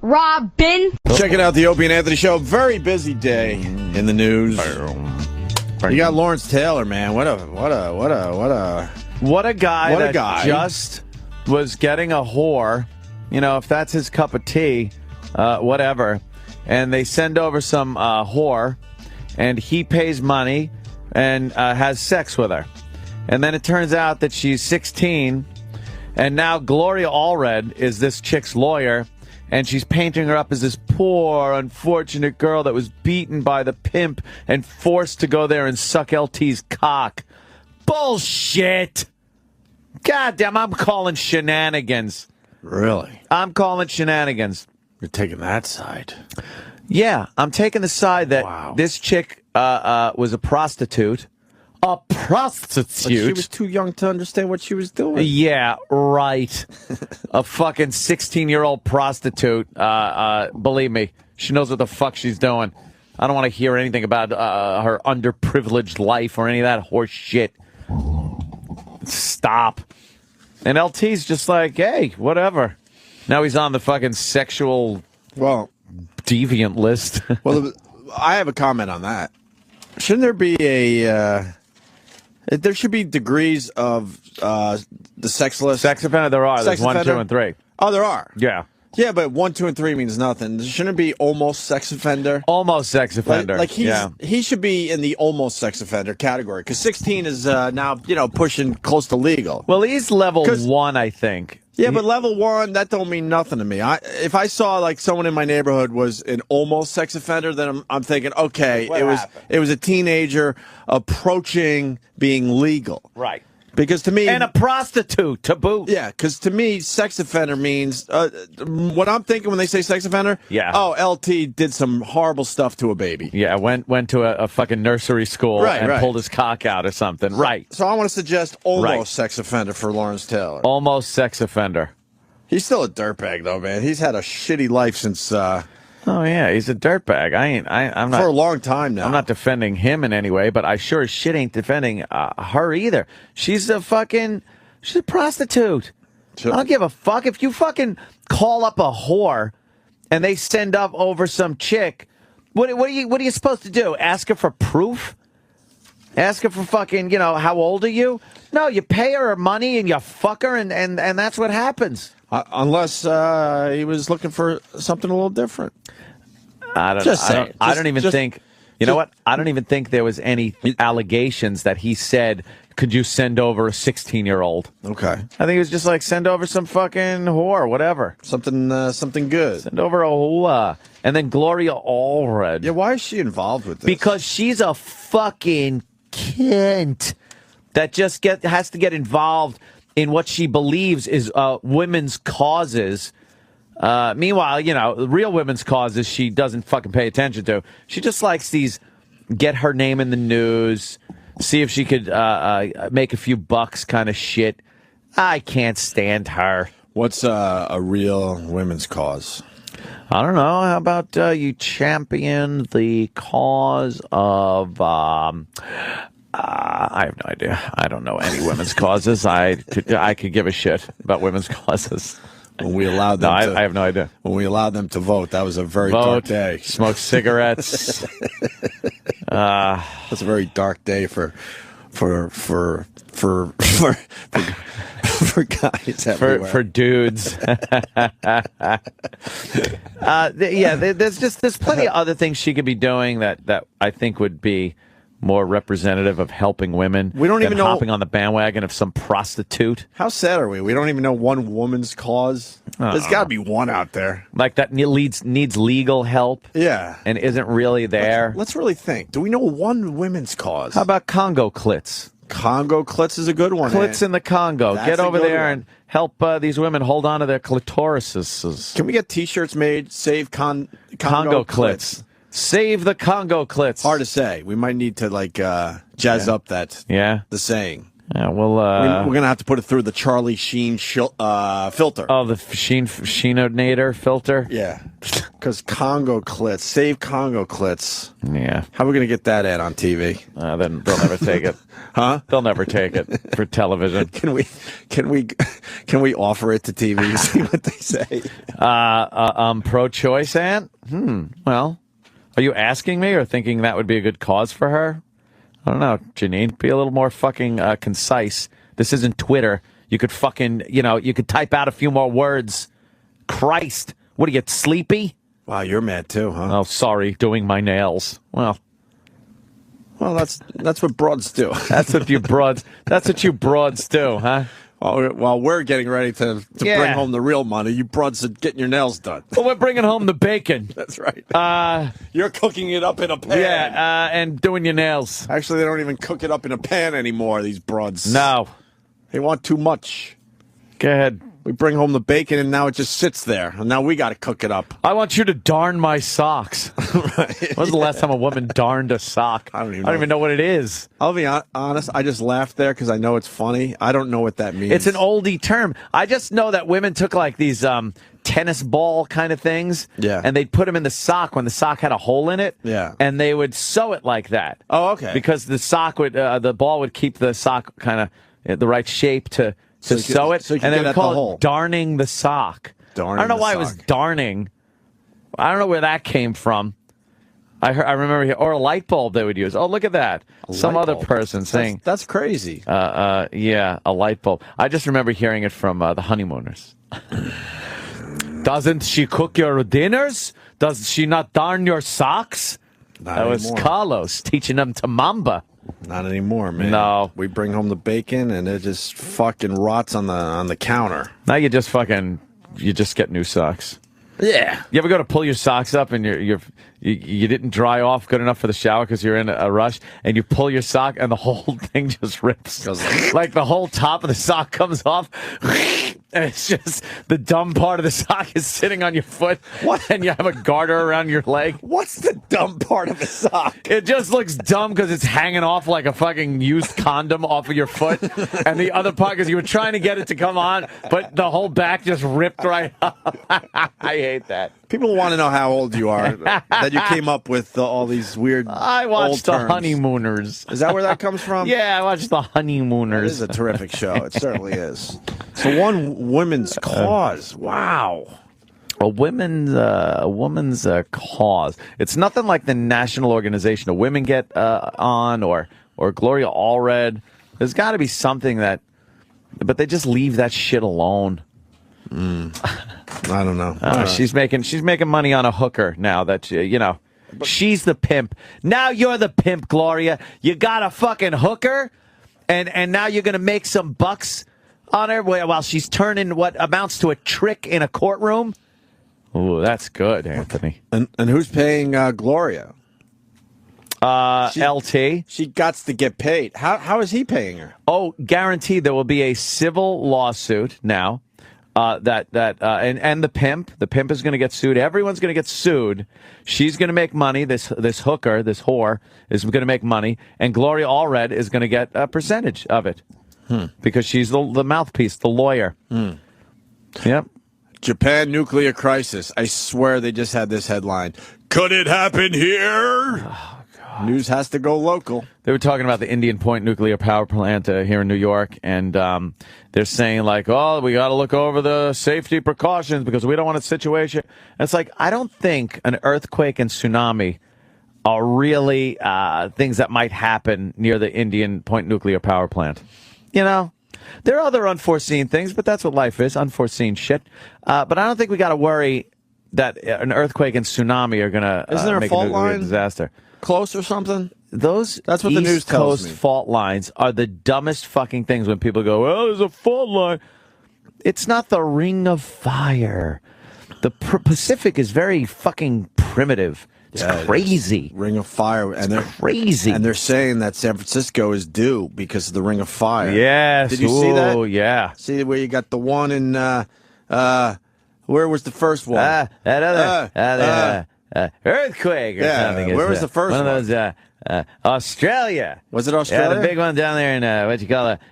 Robin. Checking out the Opie and Anthony show. Very busy day in the news. You got Laurence Taylor, man. What a guy just was getting a whore. You know, if that's his cup of tea, whatever. And they send over some whore, and he pays money and has sex with her. And then it turns out that she's 16, and now Gloria Allred is this chick's lawyer, and she's painting her up as this poor, unfortunate girl that was beaten by the pimp and forced to go there and suck LT's cock. Bullshit! Goddamn, I'm calling shenanigans. Really? I'm calling shenanigans. You're taking that side. Yeah, I'm taking the side that this chick was a prostitute. A prostitute? But she was too young to understand what she was doing. Yeah, right. A fucking 16-year-old prostitute. Believe me, she knows what the fuck she's doing. I don't want to hear anything about her underprivileged life or any of that horse shit. Stop. And LT's just like, hey, whatever. Now he's on the fucking sexual deviant list. Well, I have a comment on that. Shouldn't there be there should be degrees of the sex list? Sex offender, there are. There's 1, 2, and 3. Oh, there are? Yeah. Yeah, but 1, 2, and 3 means nothing. Shouldn't it be almost sex offender? Almost sex offender. Like he should be in the almost sex offender category because 16 is now pushing close to legal. Well, he's level 1, I think. Yeah, but level 1, that don't mean nothing to me. If I saw like someone in my neighborhood was an almost sex offender, then I'm thinking, okay, it was a teenager approaching being legal. Right. Because to me... And a prostitute, to boot. Yeah, because to me, sex offender means... what I'm thinking when they say sex offender... Yeah. Oh, LT did some horrible stuff to a baby. Yeah, went to a fucking nursery school and pulled his cock out or something. Right. So I want to suggest almost sex offender for Laurence Taylor. Almost sex offender. He's still a dirtbag, though, man. He's had a shitty life since... Oh yeah, he's a dirtbag. I'm not for a long time now. I'm not defending him in any way, but I sure as shit ain't defending her either. She's a prostitute. Sure. I don't give a fuck if you fucking call up a whore and they send up over some chick. What are you supposed to do? Ask her for proof? Ask her for fucking how old are you? No, you pay her money and you fuck her and that's what happens. Unless he was looking for something a little different. I don't even think there was any allegations that he said, could you send over a 16-year-old? Okay. I think he was just like, send over some fucking whore, whatever. Something good. Send over a whore. And then Gloria Allred. Yeah, why is she involved with this? Because she's a fucking cunt that just has to get involved in what she believes is women's causes. Meanwhile, the real women's causes she doesn't fucking pay attention to. She just likes these get her name in the news, see if she could make a few bucks kind of shit. I can't stand her. What's a real women's cause? I don't know. How about you champion the cause of... I have no idea. I don't know any women's causes. I could give a shit about women's causes. When we allowed them I have no idea. When we allowed them to vote, that was a very dark day. Smoke cigarettes. That's a very dark day for guys everywhere. For dudes. There's plenty of other things she could be doing that I think would be more representative of helping women. We don't even know hopping on the bandwagon of some prostitute. How sad are we? We don't even know one woman's cause. There's got to be one out there like that needs legal help. Yeah, and isn't really there. Let's really think. Do we know one women's cause? How about Congo clits? Congo clits is a good one. Clits in the Congo. Get over there and help these women hold on to their clitorises. Can we get T-shirts made? Save Congo clits. Save the Congo clits. Hard to say. We might need to jazz up that. Yeah. The saying. Yeah. Well, we're gonna have to put it through the Charlie Sheen filter. Oh, the Sheenonator filter. Yeah. Because Congo clits. Save Congo clits. Yeah. How are we going to get that ad on TV? Then they'll never take it. Huh? They'll never take it for television. Can we offer it to TV and see what they say? Pro-choice, Ant? Well, are you asking me or thinking that would be a good cause for her? I don't know, Janine. Be a little more fucking concise. This isn't Twitter. You could fucking, you could type out a few more words. Christ. What, do you get sleepy? Wow, you're mad too, huh? Oh, sorry, doing my nails. Well, that's what broads do. That's what you broads do, huh? While we're getting ready to bring home the real money, you broads are getting your nails done. Well, we're bringing home the bacon. That's right. You're cooking it up in a pan. Yeah, and doing your nails. Actually, they don't even cook it up in a pan anymore, these broads. No. They want too much. Go ahead. We bring home the bacon, and now it just sits there. And now we got to cook it up. I want you to darn my socks. Right. When was the last time a woman darned a sock? I don't even know what it is. I'll be honest. I just laughed there because I know it's funny. I don't know what that means. It's an oldie term. I just know that women took like these tennis ball kind of things. Yeah. And they'd put them in the sock when the sock had a hole in it. Yeah. And they would sew it like that. Oh, okay. Because the sock would, the ball would keep the sock kind of the right shape to sew it, so and they would call it darning the sock. I don't know why it was darning. I don't know where that came from. I remember, or a light bulb they would use. Oh, look at that. Some other person saying. That's crazy. Yeah, a light bulb. I just remember hearing it from the honeymooners. Doesn't she cook your dinners? Does she not darn your socks? That was Carlos teaching them to Mamba. Not anymore, man. No. We bring home the bacon, and it just fucking rots on the counter. Now you just get new socks. Yeah. You ever go to pull your socks up and you didn't dry off good enough for the shower because you're in a rush, and you pull your sock and the whole thing just rips. Like the whole top of the sock comes off. And it's just the dumb part of the sock is sitting on your foot. What? And you have a garter around your leg. What's the dumb part of a sock? It just looks dumb because it's hanging off like a fucking used condom off of your foot. And the other part, because you were trying to get it to come on, but the whole back just ripped right up. I hate that. People want to know how old you are, that you came up with all these weird I watched old The terms. Honeymooners. Is that where that comes from? Yeah, I watched The Honeymooners. It is a terrific show. It certainly is. So one women's cause. Wow. A woman's cause. It's nothing like the national organization of women get on or Gloria Allred. There's got to be something but they just leave that shit alone. I don't know. She's making money on a hooker now that she's the pimp. Now you're the pimp, Gloria. You got a fucking hooker, and now you're gonna make some bucks on her while she's turning what amounts to a trick in a courtroom. Ooh, that's good, Anthony. And who's paying Gloria? LT. She gots to get paid. How is he paying her? Oh, guaranteed there will be a civil lawsuit now. And the pimp is going to get sued. Everyone's going to get sued. She's going to make money. This hooker, this whore, is going to make money, and Gloria Allred is going to get a percentage of it because she's the mouthpiece, the lawyer. Yep. Japan nuclear crisis. I swear they just had this headline. Could it happen here? Oh, God. News has to go local. They were talking about the Indian Point nuclear power plant here in New York, and they're saying, like, oh, we got to look over the safety precautions because we don't want a situation. And it's like, I don't think an earthquake and tsunami are really things that might happen near the Indian Point nuclear power plant. You know? There are other unforeseen things, but that's what life is, unforeseen shit. But I don't think we got to worry that an earthquake and tsunami are going to make a nuclear disaster. Close or something? That's what the news tells me. Coast fault lines are the dumbest fucking things when people go, well, there's a fault line. It's not the Ring of Fire. The Pacific is very fucking primitive. It's crazy. Ring of Fire. And they're crazy. And they're saying that San Francisco is due because of the Ring of Fire. Yes. Did you see that? Oh, yeah. See where you got the one in, where was the first one? Earthquake or something. Where was the first one? One of those, Australia. Was it Australia? Yeah, the big one down there in,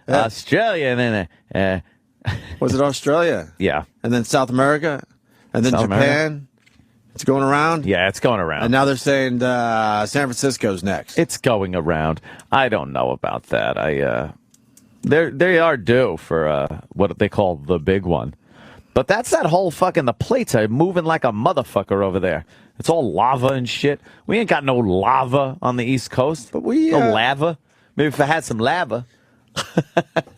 Australia. And then, was it Australia? Yeah. And then South America? And then Japan? It's going around? Yeah, it's going around. And now they're saying San Francisco's next. It's going around. I don't know about that. They are due for what they call the big one. But that's that whole fucking, the plates are moving like a motherfucker over there. It's all lava and shit. We ain't got no lava on the East Coast. But we... No lava. Maybe if I had some lava.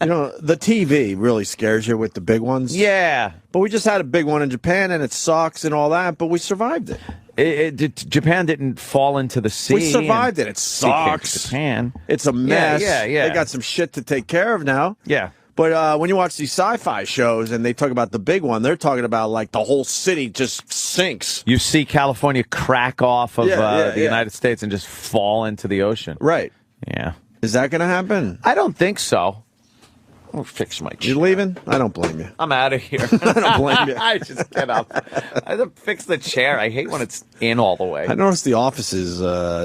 You know, the TV really scares you with the big ones. Yeah. But we just had a big one in Japan, and it sucks and all that, but we survived it. Japan didn't fall into the sea. We survived it. It sucks. Japan. It's a mess. Yeah. They got some shit to take care of now. Yeah. But when you watch these sci-fi shows and they talk about the big one, they're talking about like the whole city just sinks. You see California crack off of the United States and just fall into the ocean. Right. Yeah. Is that going to happen? I don't think so. I'll fix my chair. You leaving? I don't blame you. I'm out of here. I don't blame you. I just get up. I have to fix the chair. I hate when it's in all the way. I noticed the offices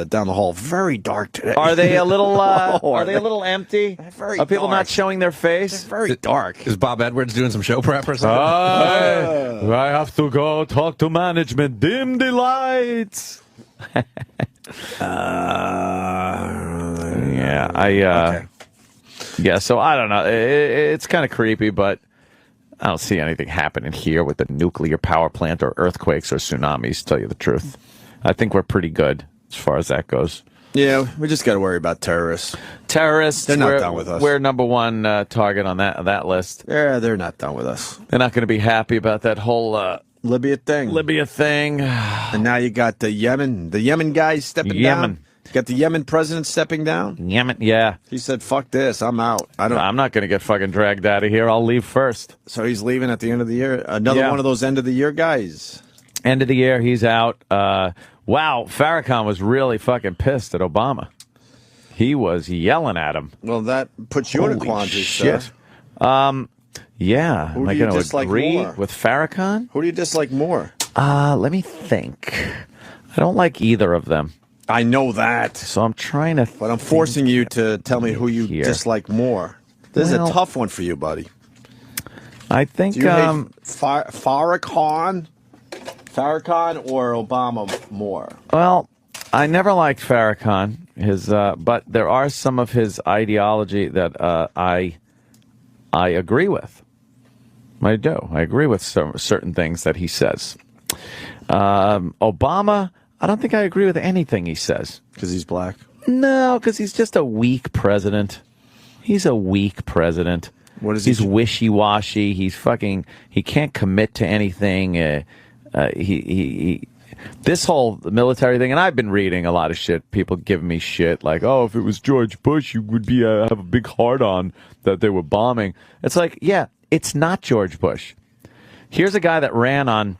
down the hall very dark today. Are they a little? Are they a little empty? Very Are people dark. not showing their face? They're very dark. Is Bob Edwards doing some show prep or something? I have to go talk to management. Dim the lights. Okay. Yeah, so I don't know. It's kind of creepy, but I don't see anything happening here with the nuclear power plant or earthquakes or tsunamis, to tell you the truth. I think we're pretty good as far as that goes. Yeah, we just got to worry about terrorists. They're not done with us. We're number one target on that list. Yeah, they're not done with us. They're not going to be happy about that whole Libya thing. And now you got the Yemen guys stepping down. You got the Yemen president stepping down. Yemen, yeah. He said, "Fuck this, I'm out. I'm not going to get fucking dragged out of here. I'll leave first." So he's leaving at the end of the year. Another one of those end of the year guys. End of the year, he's out. Wow, Farrakhan was really fucking pissed at Obama. He was yelling at him. Well, that puts you in a quandary, shit. sir. Yeah. Who Am I do you going to dislike agree more? with Farrakhan? Who do you dislike more? Let me think. I don't like either of them. I know that. So I'm trying to But I'm forcing you to tell me who you dislike more. This is a tough one for you, buddy. I think Do you hate Farrakhan or Obama more? Well, I never liked Farrakhan. But there are some of his ideology that I agree with. I do. I agree with certain things that he says. Obama, I don't think I agree with anything he says. Because he's black? No, because he's just a weak president. He's a weak president. What is He's wishy-washy. He can't commit to anything. This whole military thing, and I've been reading a lot of shit. People giving me shit like, "Oh, if it was George Bush, you would be have a big heart on that they were bombing." It's like, yeah, it's not George Bush. Here's a guy that ran on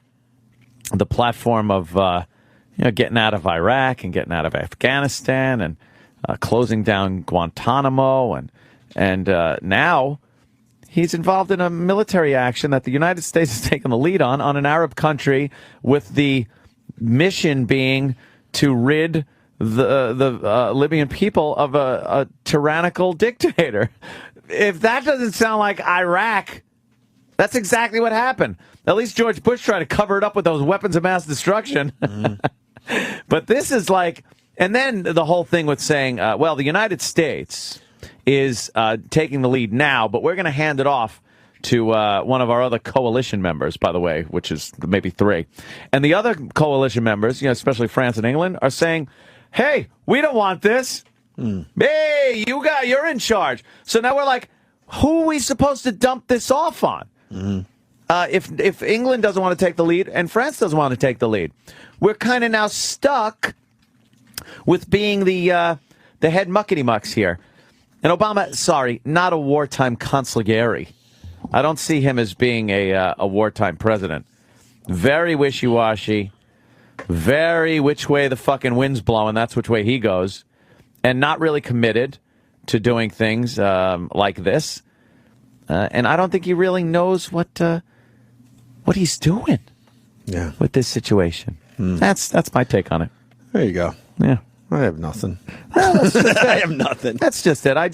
the platform of getting out of Iraq and getting out of Afghanistan and closing down Guantanamo, and now he's involved in a military action that the United States has taken the lead on an Arab country, with the mission being to rid the Libyan people of a tyrannical dictator. If that doesn't sound like Iraq, that's exactly what happened. At least George Bush tried to cover it up with those weapons of mass destruction. But this is like, and then the whole thing with saying, well, the United States is taking the lead now, but we're going to hand it off to one of our other coalition members, by the way, which is maybe 3. And the other coalition members, especially France and England, are saying, hey, we don't want this. Hey, you're in charge. So now we're like, who are we supposed to dump this off on? If England doesn't want to take the lead and France doesn't want to take the lead, we're kind of now stuck with being the head muckety-mucks here. And Obama, sorry, not a wartime consigliere. I don't see him as being a wartime president. Very wishy-washy, very which way the fucking wind's blowing, that's which way he goes, and not really committed to doing things like this. And I don't think he really knows what he's doing with this situation. That's my take on it. There you go. Yeah. I have nothing. I have nothing. That's just it. I'll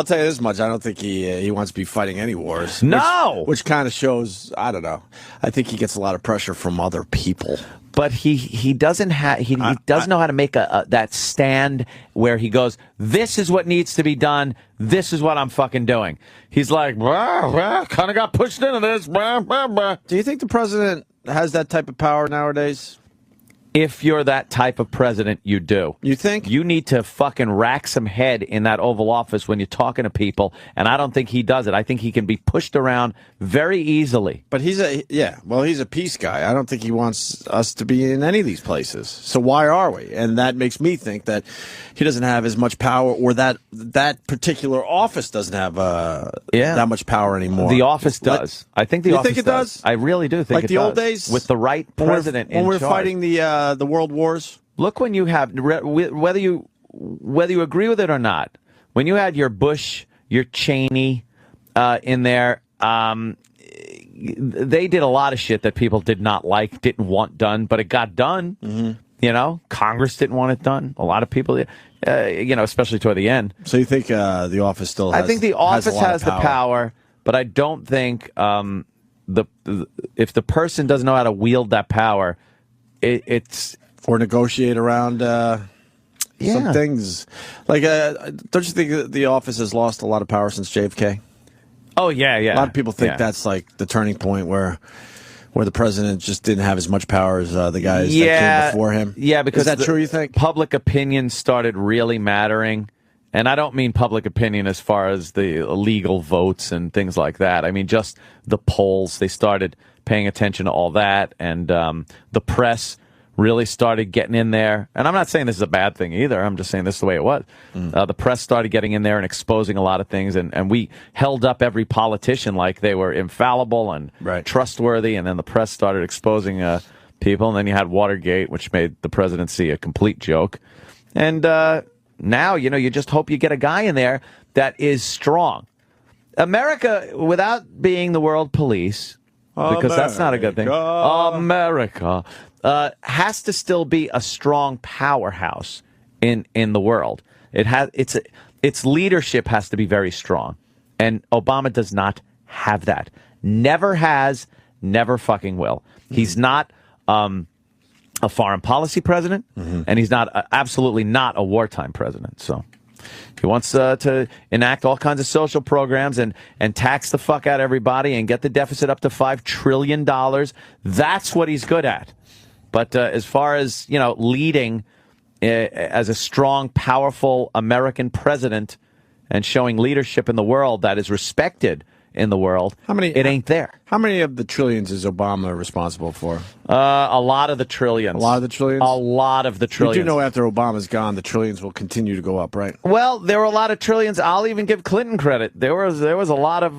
tell you this much. I don't think he wants to be fighting any wars. No! Which kind of shows, I don't know. I think he gets a lot of pressure from other people. But he doesn't have he doesn't know how to make that stand where he goes, this is what needs to be done. This is what I'm fucking doing. He's like, kind of got pushed into this. Do you think the president has that type of power nowadays? If you're that type of president, you do. You think? You need to fucking rack some head in that Oval Office when you're talking to people, and I don't think he does it. I think he can be pushed around very easily. But he's a peace guy. I don't think he wants us to be in any of these places. So why are we? And that makes me think that he doesn't have as much power, or that particular office doesn't have that much power anymore. The office does. I think the office think it does? I really do think like it the does. Old days? With the right president when we're charge. Fighting the world wars. Look, when you have, whether you agree with it or not, when you had your Bush, your Cheney in there, they did a lot of shit that people did not like, didn't want done, but it got done. Mm-hmm. You know, Congress didn't want it done. A lot of people, especially toward the end. So you think the office still has, I think the office has the power, but I don't think if the person doesn't know how to wield that power, it's... Or negotiate around some things. Like, don't you think that the office has lost a lot of power since JFK? Oh, yeah. A lot of people think that's like the turning point where the president just didn't have as much power as the guys that came before him. Yeah, because is that true, you think? Public opinion started really mattering. And I don't mean public opinion as far as the illegal votes and things like that. I mean just the polls. They started paying attention to all that. And the press really started getting in there. And I'm not saying this is a bad thing either. I'm just saying this is the way it was. The press started getting in there and exposing a lot of things. And we held up every politician like they were infallible and trustworthy. And then the press started exposing people. And then you had Watergate, which made the presidency a complete joke. And now, you just hope you get a guy in there that is strong. America, without being the world police, because that's not a good thing. America has to still be a strong powerhouse in the world. Its leadership has to be very strong, and Obama does not have that. Never has, never fucking will. He's not a foreign policy president, and he's not absolutely not a wartime president. So he wants to enact all kinds of social programs and tax the fuck out of everybody and get the deficit up to $5 trillion. That's what he's good at. But as far as, leading as a strong, powerful American president and showing leadership in the world that is respected in the world, it ain't there. How many of the trillions is Obama responsible for? A lot of the trillions. A lot of the trillions? A lot of the trillions. You do know after Obama's gone, the trillions will continue to go up, right? Well, there were a lot of trillions. I'll even give Clinton credit. There was a lot of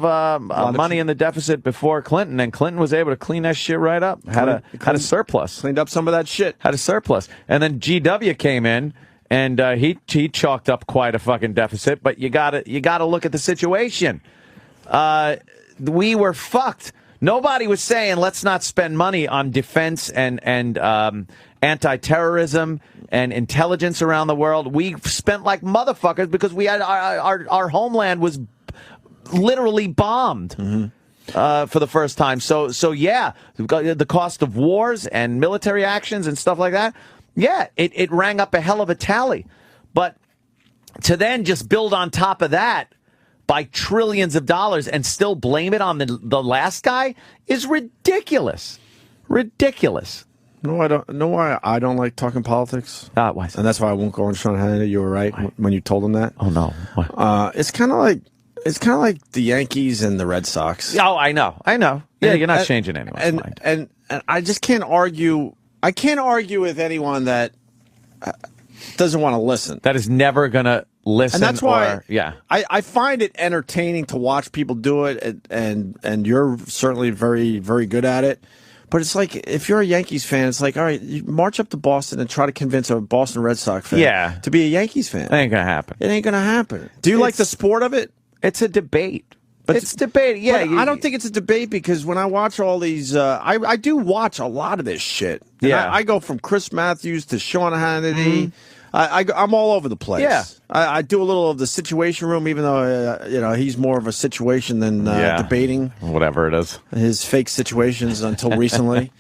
money in the deficit before Clinton, and Clinton was able to clean that shit right up. Had a surplus. Cleaned up some of that shit. Had a surplus. And then GW came in, and he chalked up quite a fucking deficit. But you gotta look at the situation. We were fucked. Nobody was saying let's not spend money on defense and anti-terrorism and intelligence around the world. We spent like motherfuckers because we had our homeland was literally bombed for the first time. So yeah, the cost of wars and military actions and stuff like that. Yeah, it rang up a hell of a tally. But to then just build on top of that by trillions of dollars and still blame it on the last guy is ridiculous. Ridiculous. No, I don't know why I don't like talking politics. Why? And that's why I won't go on Sean Hannity. You were right when you told him that. Oh no. Why? It's kind of like the Yankees and the Red Sox. Oh, I know. Yeah, you're not changing anyone's mind. And I just can't argue. I can't argue with anyone that doesn't want to listen. That is never gonna listen. And that's why I find it entertaining to watch people do it, and you're certainly very, very good at it. But it's like, if you're a Yankees fan, it's like, all right, you march up to Boston and try to convince a Boston Red Sox fan to be a Yankees fan. It ain't gonna happen. It ain't gonna happen. Do you like the sport of it? It's a debate. But it's debate. Yeah, I don't think it's a debate, because when I watch all these, I do watch a lot of this shit. And I go from Chris Matthews to Sean Hannity. I'm all over the place. Yeah. I do a little of the Situation Room, even though he's more of a situation than debating. Whatever it is. His fake situations until recently.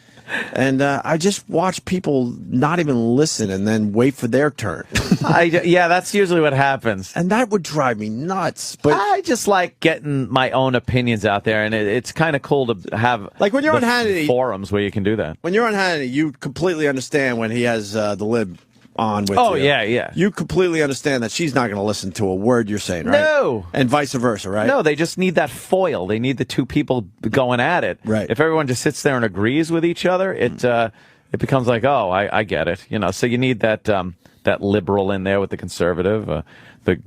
And I just watch people not even listen and then wait for their turn. Yeah, that's usually what happens. And that would drive me nuts. But I just like getting my own opinions out there, and it's kind of cool to have like when you're on Hannity, forums where you can do that. When you're on Hannity, you completely understand when he has the lib on with you. Oh, yeah. You completely understand that she's not going to listen to a word you're saying, right? No. And vice versa, right? No, they just need that foil. They need the two people going at it. Right. If everyone just sits there and agrees with each other, it becomes like, oh, I get it. So you need that that liberal in there with the conservative, the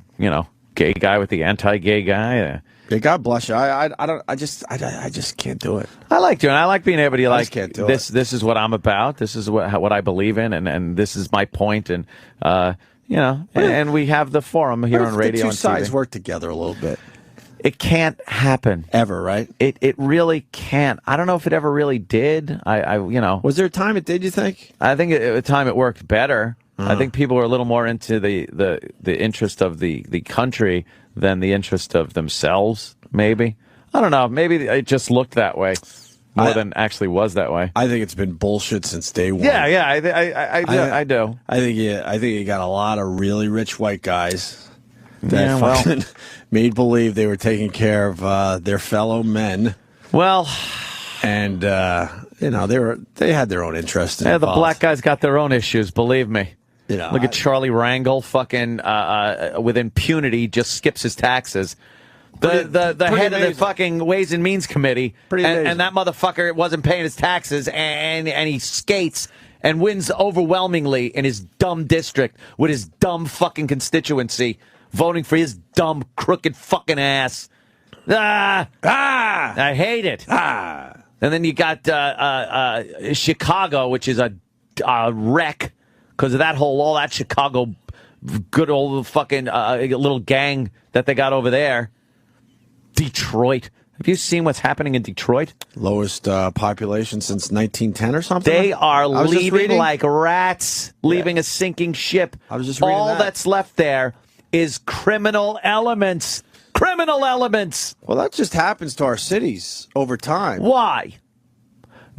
gay guy with the anti-gay guy. Yeah, God bless you. I just can't do it. I like doing it. I like being able to can't do this. This is what I'm about. This is what I believe in, and this is my point. And and we have the forum here on radio. The two and sides TV. work together a little bit. It can't happen ever, right? It really can't. I don't know if it ever really did. Was there a time it did? You think? I think at a time it worked better. I think people were a little more into the interest of the country than the interest of themselves, maybe. I don't know. Maybe it just looked that way more than actually was that way. I think it's been bullshit since day one. Yeah, I do. I think you got a lot of really rich white guys that fucking made believe they were taking care of their fellow men. Well, and they had their own interest. Yeah, the black guys got their own issues. Believe me. Look at Charlie Rangel, fucking with impunity, just skips his taxes. The head of the fucking Ways and Means Committee, and that motherfucker wasn't paying his taxes, and he skates and wins overwhelmingly in his dumb district with his dumb fucking constituency, voting for his dumb crooked fucking ass. I hate it. And then you got Chicago, which is a wreck. Because of all that Chicago, good old fucking little gang that they got over there. Detroit. Have you seen what's happening in Detroit? Lowest population since 1910 or something? They are leaving like rats, leaving a sinking ship. I was just reading All that's left there is criminal elements. Criminal elements. Well, that just happens to our cities over time. Why?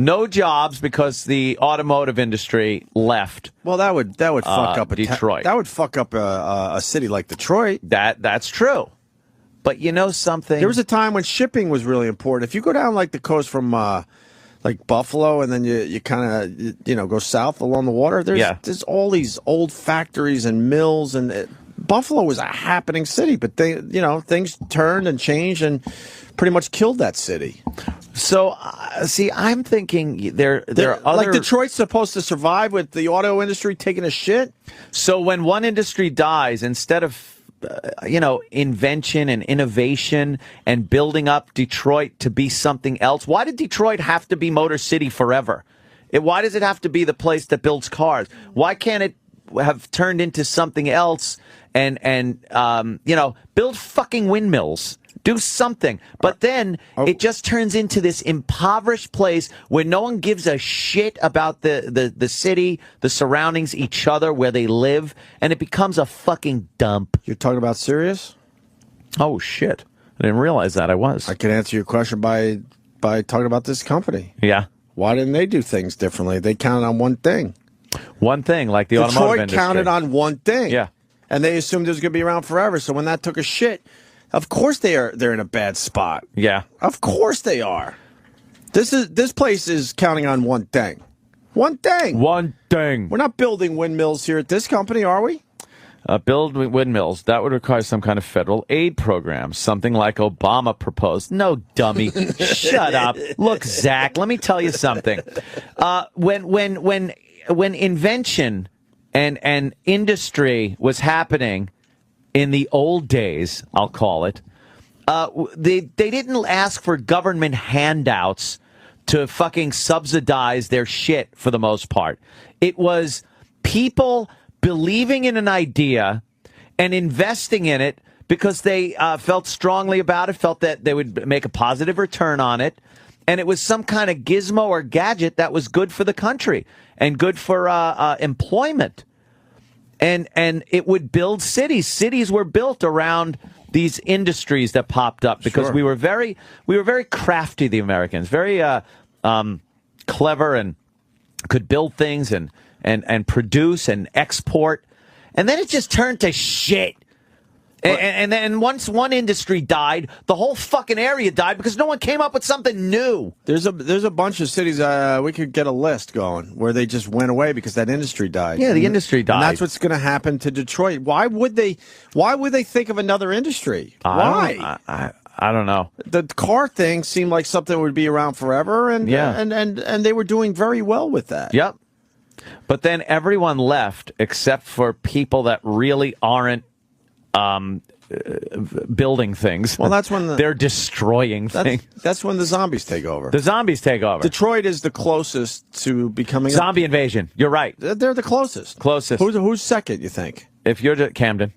No jobs because the automotive industry left. Well, that would fuck up Detroit. That would fuck up a city like Detroit. That's true. But you know something? There was a time when shipping was really important. If you go down like the coast from like Buffalo, and then you kind of go south along the water, there's all these old factories and mills, and Buffalo was a happening city. But things turned and changed and pretty much killed that city. So, see, I'm thinking there are other... Like Detroit's supposed to survive with the auto industry taking a shit? So when one industry dies, instead of, invention and innovation and building up Detroit to be something else, why did Detroit have to be Motor City forever? Why does it have to be the place that builds cars? Why can't it have turned into something else and build fucking windmills? Do something. But then it just turns into this impoverished place where no one gives a shit about the city, the surroundings, each other, where they live, and it becomes a fucking dump. You're talking about Sirius? Oh, shit. I didn't realize that I was. I can answer your question by talking about this company. Yeah. Why didn't they do things differently? They counted on one thing. One thing, like the automotive industry. Detroit counted on one thing. Yeah. And they assumed it was going to be around forever. So when that took a shit... Of course they're in a bad spot. Yeah. Of course they are. This place is counting on one thing. One thing. One thing. We're not building windmills here at this company, are we? Build windmills. That would require some kind of federal aid program, something like Obama proposed. No, dummy. Shut up. Look, Zach, let me tell you something. When invention and industry was happening in the old days, I'll call it, they didn't ask for government handouts to fucking subsidize their shit for the most part. It was people believing in an idea and investing in it because they felt strongly about it, felt that they would make a positive return on it. And it was some kind of gizmo or gadget that was good for the country and good for employment. And it would build cities. Cities were built around these industries that popped up because we were very crafty, the Americans, very clever and could build things and produce and export. And then it just turned to shit. And then once one industry died, the whole fucking area died because no one came up with something new. There's a bunch of cities we could get a list going where they just went away because that industry died. Yeah, the industry died. And that's what's going to happen to Detroit. Why would they think of another industry? Why? I don't know. The car thing seemed like something that would be around forever, and they were doing very well with that. Yep. But then everyone left except for people that really aren't building things. Well, that's when they're destroying things. That's when the zombies take over. The zombies take over. Detroit is the closest to becoming zombie invasion. You're right. They're the closest. Who's second? You think? If you're Camden.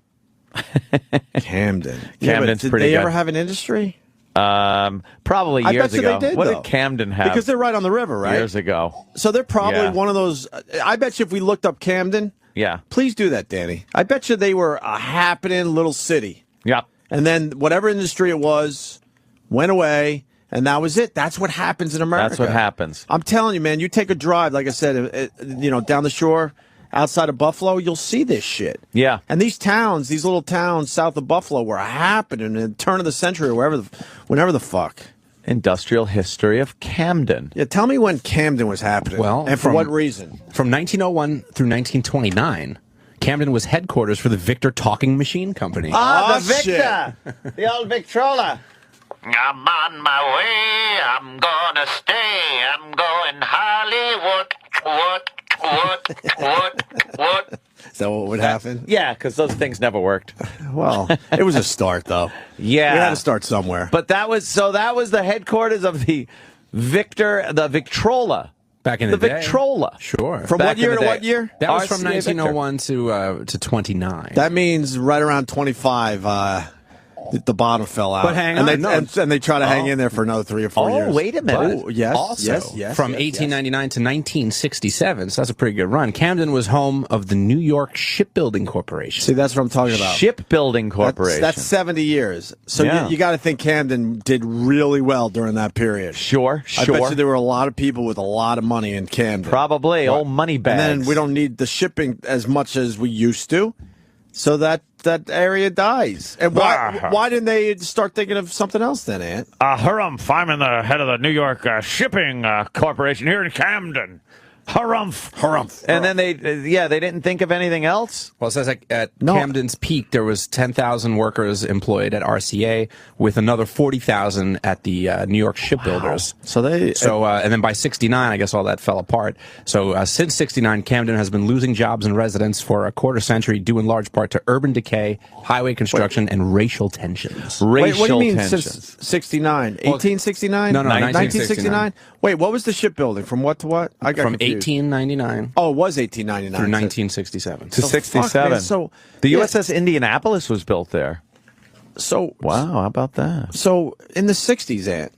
Camden. Camden's did pretty they good. ever have an industry? Probably years I bet you ago. they did, what though. did Camden have? Because they're right on the river, right? Years ago. So they're probably one of those. I bet you if we looked up Camden, please do that, Danny. I bet you they were a happening little city. Yep. And then whatever industry it was went away, and that was it. That's what happens in America. That's what happens. I'm telling you, man. You take a drive, like I said, down the shore. Outside of Buffalo, you'll see this shit. Yeah. And these little towns south of Buffalo were happening in the turn of the century or whenever the fuck. Industrial history of Camden. Yeah, tell me when Camden was happening. Well, and for what reason? From 1901 through 1929, Camden was headquarters for the Victor Talking Machine Company. The Victor! The old Victrola. I'm on my way, I'm gonna stay, I'm going Hollywood. What? Is that what would happen? Yeah, because those things never worked. Well, it was a start, though. Yeah. We had to start somewhere. But that was the headquarters of the Victrola. Back in the day. Victrola. Sure. From Back what year in the to day. what year? That was RCA from 1901 to 29. That means right around 25, the bottom fell out. But hang and on, They, and they try to hang in there for another 3 or 4 years. Oh, wait a minute. Oh, yes, Also, yes, from 1899 to 1967, so that's a pretty good run, Camden was home of the New York Shipbuilding Corporation. See, that's what I'm talking about. Shipbuilding Corporation. That's 70 years. So you got to think Camden did really well during that period. Sure. I bet you there were a lot of people with a lot of money in Camden. Probably. Old money bags. And then we don't need the shipping as much as we used to. So that area dies. And why didn't they start thinking of something else then, Ant? Harumph, I'm in the head of the New York Shipping Corporation here in Camden. Harumph. And then they didn't think of anything else? Well, it says at Camden's peak, there was 10,000 workers employed at RCA, with another 40,000 at the New York shipbuilders. Wow. And then by 69, I guess all that fell apart. So since 69, Camden has been losing jobs and residents for a quarter century, due in large part to urban decay, highway construction, and racial tensions. Wait, what do you mean since 69? 1869? No, 1969. Wait, what was the shipbuilding? From what to what? I got From confused. 1899 Oh, it was 1899. through 1967. To 67. fuck, man, so the USS Indianapolis was built there. So Wow, how about that? So in the 60s, Ant,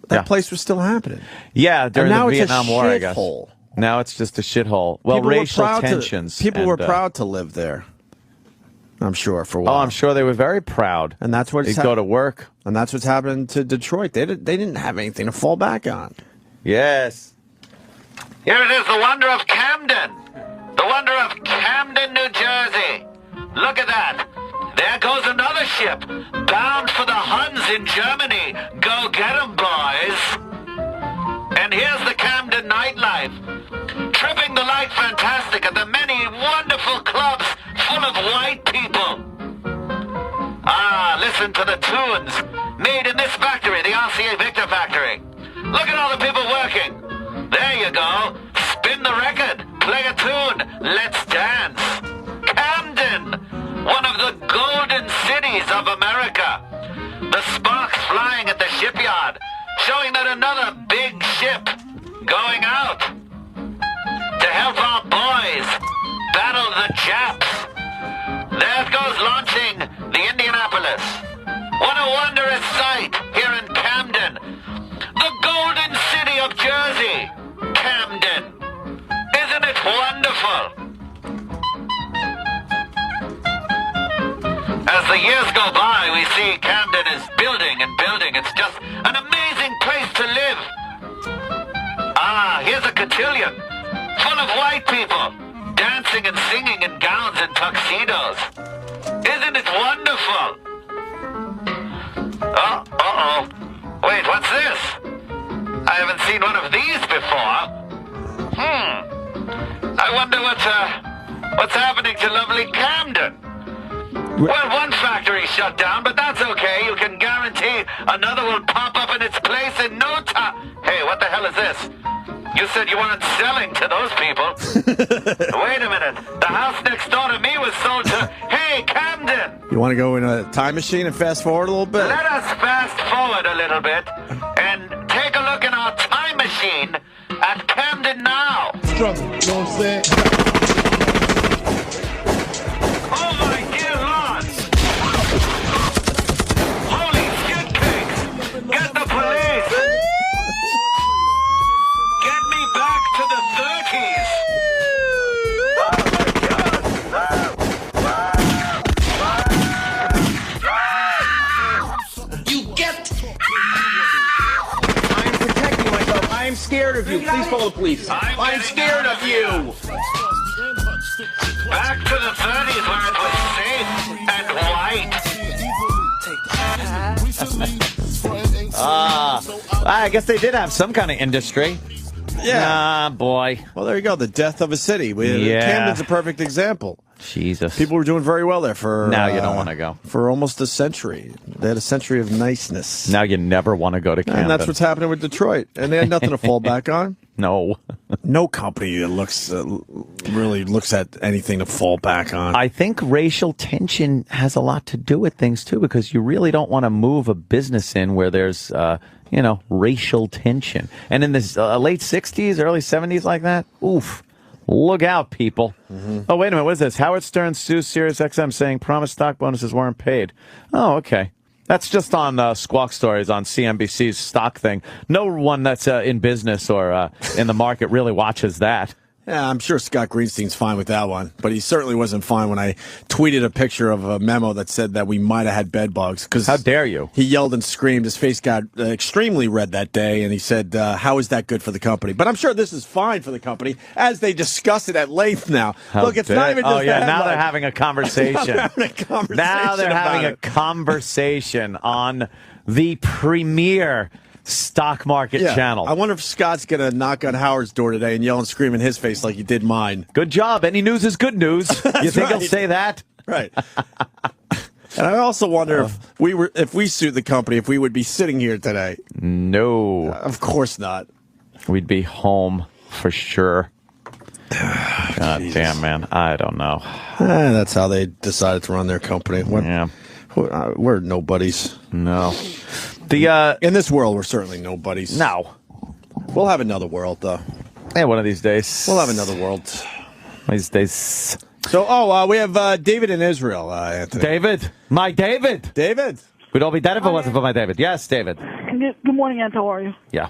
that place was still happening. Yeah, during now the it's Vietnam a War, I guess. shithole. Now it's just a shithole. Well, People racial were proud tensions. People were proud to live there. I'm sure for a while. Oh, I'm sure they were very proud. And that's what they go to work. And that's what's happening to Detroit. They didn't have anything to fall back on. Yes. Here it is, the wonder of Camden. The wonder of Camden, New Jersey. Look at that. There goes another ship, bound for the Huns in Germany. Go get 'em, boys. And here's the Camden nightlife. Tripping the light fantastic at the many wonderful clubs full of white people. Listen to the tunes made in this factory, the RCA Victor factory. Look at all the people working. There you go. Spin the record. Play a tune. Let's dance. Camden, one of the golden cities of America. The sparks flying at the shipyard, showing that another big ship going out to help our boys battle the Japs. There it goes, launching the Indianapolis. What a wondrous sight here in Camden. The golden city of Jersey, Camden. Isn't it wonderful? As the years go by, we see Camden is building and building. It's just an amazing place to live. Here's a cotillion. full of white people, dancing and singing in gowns and tuxedos. Isn't it wonderful? Uh-oh. Wait, what's this? I haven't seen one of these before. I wonder what's happening to lovely Camden. Well, one factory shut down, but that's okay. You can guarantee another will pop up in its place in no time. Hey, what the hell is this? You said you weren't selling to those people. Wait a minute. The house next door to me was sold to... Hey, Camden! You want to go in a time machine and fast forward a little bit? Let us fast forward a little bit and take a look in our time machine at Camden now. Struggle, you know what I'm saying? Oh, my dear Lord! Holy shit cakes! Get the police! Get me back to the 30s! You get... I'm protecting myself. I'm scared of you. Please call the police. I'm scared of you. Back to the 30s where it was safe and white. I guess they did have some kind of industry. Yeah. Ah, boy. Well, there you go. The death of a city. Yeah. Camden's a perfect example. Jesus. People were doing very well there for... Now you don't want to go. For almost a century. They had a century of niceness. Now you never want to go to Camden. And that's what's happening with Detroit. And they had nothing to fall back on. No. No company that really looks at anything to fall back on. I think racial tension has a lot to do with things, too, because you really don't want to move a business in where there's, racial tension. And in the late 60s, early 70s like that, oof. Look out, people. Mm-hmm. Oh, wait a minute. What is this? Howard Stern sues SiriusXM saying promised stock bonuses weren't paid. Oh, okay. That's just on Squawk Stories on CNBC's stock thing. No one that's in business or in the market really watches that. Yeah, I'm sure Scott Greenstein's fine with that one, but he certainly wasn't fine when I tweeted a picture of a memo that said that we might have had bed bugs. Cause how dare you? He yelled and screamed. His face got extremely red that day, and he said, how is that good for the company? But I'm sure this is fine for the company, as they discuss it at length now. Look, it's not even just now they're having a conversation. Now they're having a conversation on the premier stock market channel. I wonder if Scott's going to knock on Howard's door today and yell and scream in his face like he did mine. Good job. Any news is good news. You think he'll say that? Right. And I also wonder if we sued the company, if we would be sitting here today. No. Of course not. We'd be home for sure. God damn, man. I don't know. That's how they decided to run their company. We're nobodies. No. In this world, we're certainly nobodies. No. We'll have another world, though. Yeah, one of these days. We'll have another world. One of these days. So, we have David in Israel, Anthony. David. My David. David. We'd all be dead if it wasn't for my David. Yes, David. Good morning, Ant. How are you? Yeah.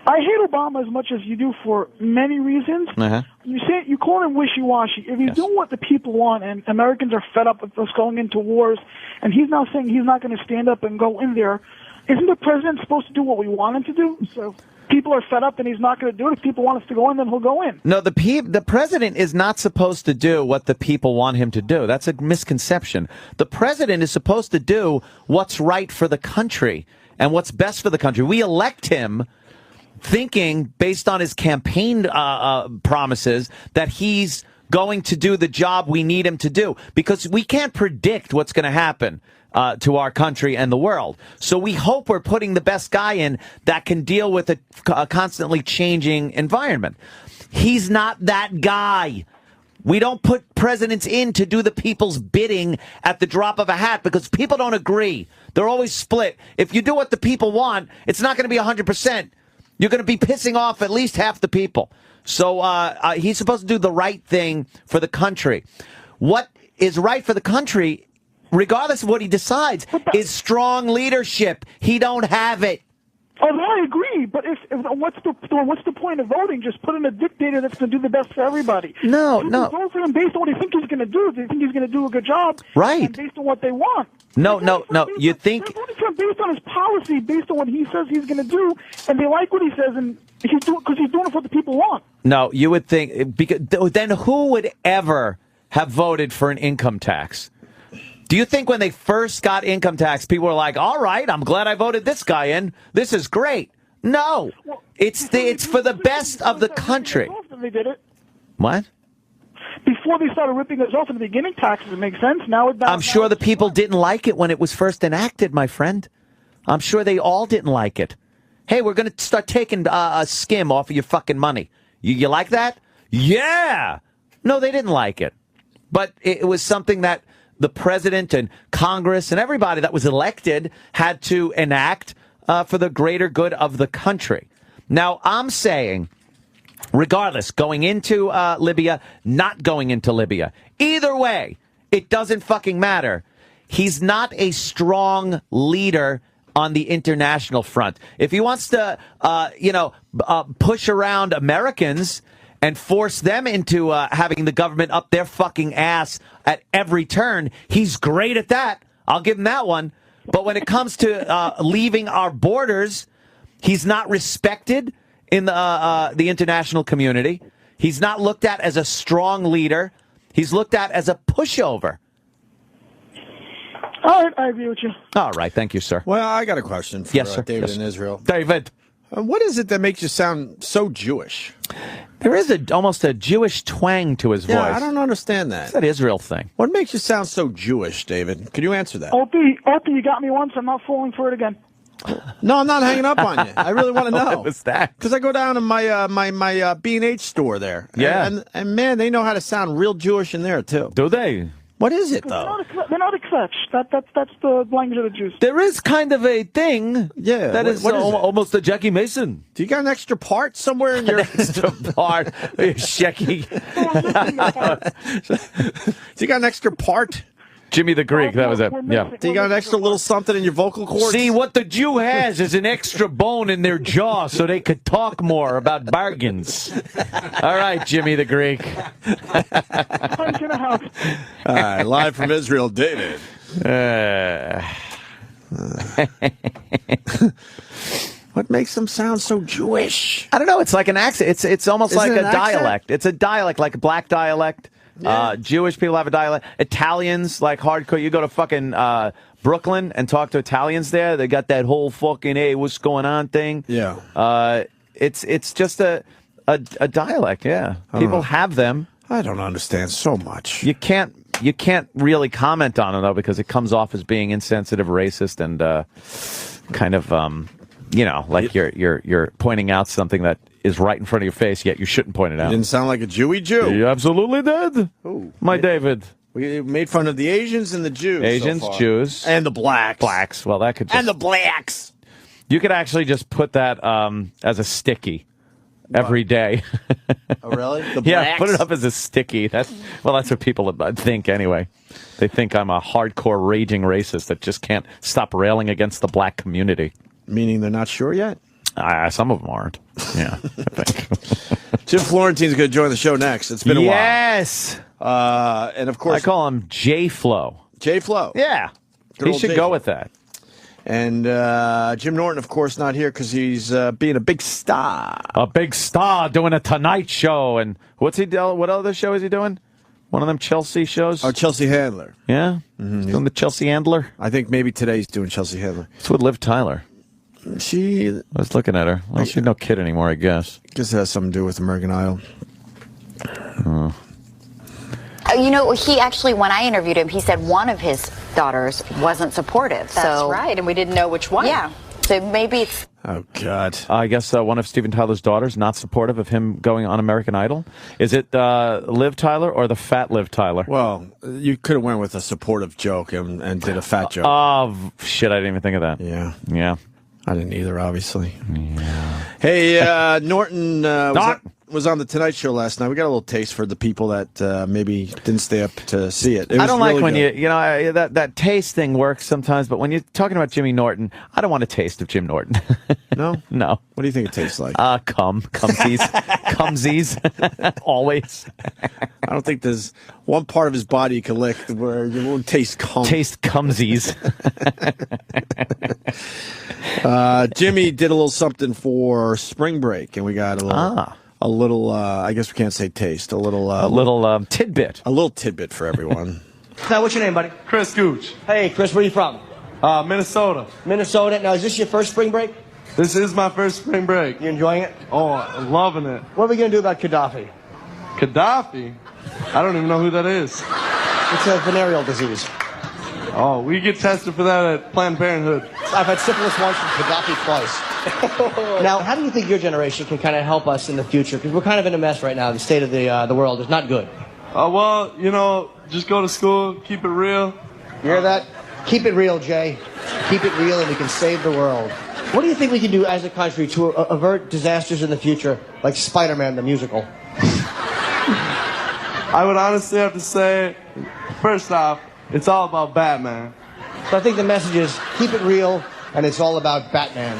I hate Obama as much as you do for many reasons. Uh-huh. You call him wishy-washy. If he's doing what the people want and Americans are fed up with us going into wars, and he's now saying he's not going to stand up and go in there, isn't the president supposed to do what we want him to do? So people are fed up and he's not going to do it. If people want us to go in, then he'll go in. No, the president is not supposed to do what the people want him to do. That's a misconception. The president is supposed to do what's right for the country and what's best for the country. We elect him thinking, based on his campaign promises, that he's going to do the job we need him to do, because we can't predict what's going to happen to our country and the world. So we hope we're putting the best guy in that can deal with a constantly changing environment. He's not that guy. We don't put presidents in to do the people's bidding at the drop of a hat, because people don't agree. They're always split. If you do what the people want, it's not going to be 100%. You're going to be pissing off at least half the people. So he's supposed to do the right thing for the country. What is right for the country, regardless of what he decides, is strong leadership. He don't have it. Oh, no, I agree. But if what's the point of voting? Just put in a dictator that's going to do the best for everybody. No. Vote for him based on what they think he's going to do. They think he's going to do a good job, right? And based on what they want. No. You think they're voting for him based on his policy, based on what he says he's going to do, and they like what he says, and he's doing it what the people want. No, you would think because then who would ever have voted for an income tax? Do you think when they first got income tax, people were like, all right, I'm glad I voted this guy in. This is great. No, it's for the best of the country. They did it. What? Before they started ripping us off in the beginning, taxes, it makes sense. I'm sure the people didn't like it when it was first enacted, my friend. I'm sure they all didn't like it. Hey, we're going to start taking a skim off of your fucking money. You like that? Yeah. No, they didn't like it. But it was something that the president and Congress and everybody that was elected had to enact for the greater good of the country. Now, I'm saying, regardless, going into Libya, not going into Libya, either way, it doesn't fucking matter. He's not a strong leader on the international front. If he wants to, push around Americans and force them into having the government up their fucking ass at every turn, he's great at that. I'll give him that one. But when it comes to leaving our borders, he's not respected in the international community. He's not looked at as a strong leader. He's looked at as a pushover. All right, I agree with you. All right, thank you, sir. Well, I got a question for yes, sir. David yes, in Israel. David. What is it that makes you sound so Jewish? There is almost a Jewish twang to his voice. I don't understand that. It's that Israel thing. What makes you sound so Jewish, David? Can you answer that? Opie, you got me once. I'm not falling for it again. No, I'm not hanging up on you. I really want to know. What was that? Because I go down to my my B&H store there. Yeah. And man, they know how to sound real Jewish in there, too. Do they? What is it, though? They're not accepts. That's the language of the Jews. There is kind of a thing. Yeah. That is, what is almost a Jackie Mason. Do you got an extra part somewhere in your... extra part? Shecky. Do you got an extra part? Jimmy the Greek, that was it. Yeah. Do you got an extra little something in your vocal cords? See, what the Jew has is an extra bone in their jaw so they could talk more about bargains. All right, Jimmy the Greek. All right, live from Israel, David. What makes them sound so Jewish? I don't know. It's like an accent. It's almost like a dialect. Accent? It's a dialect, like a black dialect. Yeah. Jewish people have a dialect. Italians, like hardcore. You go to fucking Brooklyn and talk to Italians there. They got that whole fucking, hey, what's going on thing. Yeah. It's just a dialect, yeah. People have them. I don't understand so much. You can't really comment on it, though, because it comes off as being insensitive, racist, and kind of, like you're pointing out something that is right in front of your face, yet you shouldn't point it out. You didn't sound like a Jewy Jew. You absolutely did. Ooh. My David. We made fun of the Asians and the Jews. Asians, so far. Jews. And the blacks. Blacks. Well, that could just... And the blacks. You could actually just put that as a sticky every day. Oh, really? The blacks? Yeah, put it up as a sticky. That's what people think anyway. They think I'm a hardcore raging racist that just can't stop railing against the black community. Meaning they're not sure yet? Some of them aren't. Yeah, I think. Jim Florentine's going to join the show next. It's been a while. Yes. And of course, I call him J-Flo. J-Flo. Yeah. He should go with that. And Jim Norton, of course, not here because he's being a big star. A big star doing a Tonight Show. And what's he doing? What other show is he doing? One of them Chelsea shows? Oh, Chelsea Handler. Yeah? Mm-hmm. Doing the Chelsea Handler? I think maybe today he's doing Chelsea Handler. It's with Liv Tyler. I was looking at her. Well, she's no kid anymore, I guess. Guess it has something to do with American Idol. He actually, when I interviewed him, he said one of his daughters wasn't supportive. That's right, and we didn't know which one. Yeah, so maybe it's... Oh, God. I guess one of Steven Tyler's daughters not supportive of him going on American Idol. Is it Liv Tyler or the fat Liv Tyler? Well, you could have went with a supportive joke and did a fat joke. Oh, shit, I didn't even think of that. Yeah. Yeah. I didn't either, obviously. Yeah. Hey, Norton, was on the Tonight Show last night. We got a little taste for the people that maybe didn't stay up to see it. I don't like really when good. you know, that taste thing works sometimes, but when you're talking about Jimmy Norton, I don't want a taste of Jim Norton. No? No. What do you think it tastes like? Cumsies. Cumsies. Always. I don't think there's one part of his body you can lick where you won't taste cum. Taste cumsies. Jimmy did a little something for spring break, and we got a little I guess we can't say taste, a little tidbit. A little tidbit for everyone. Now, what's your name, buddy? Chris Gooch. Hey, Chris, where are you from? Minnesota. Minnesota. Now, is this your first spring break? This is my first spring break. You enjoying it? Oh, I'm loving it. What are we going to do about Gaddafi? Gaddafi? I don't even know who that is. It's a venereal disease. Oh, we get tested for that at Planned Parenthood. I've had syphilis once and Gaddafi twice. Now, how do you think your generation can kind of help us in the future? Because we're kind of in a mess right now. The state of the world is not good. Well, you know, just go to school, keep it real. You hear that? Keep it real, Jay. Keep it real and we can save the world. What do you think we can do as a country to avert disasters in the future, like Spider-Man the musical? I would honestly have to say, first off, it's all about Batman. So I think the message is, keep it real, and it's all about Batman.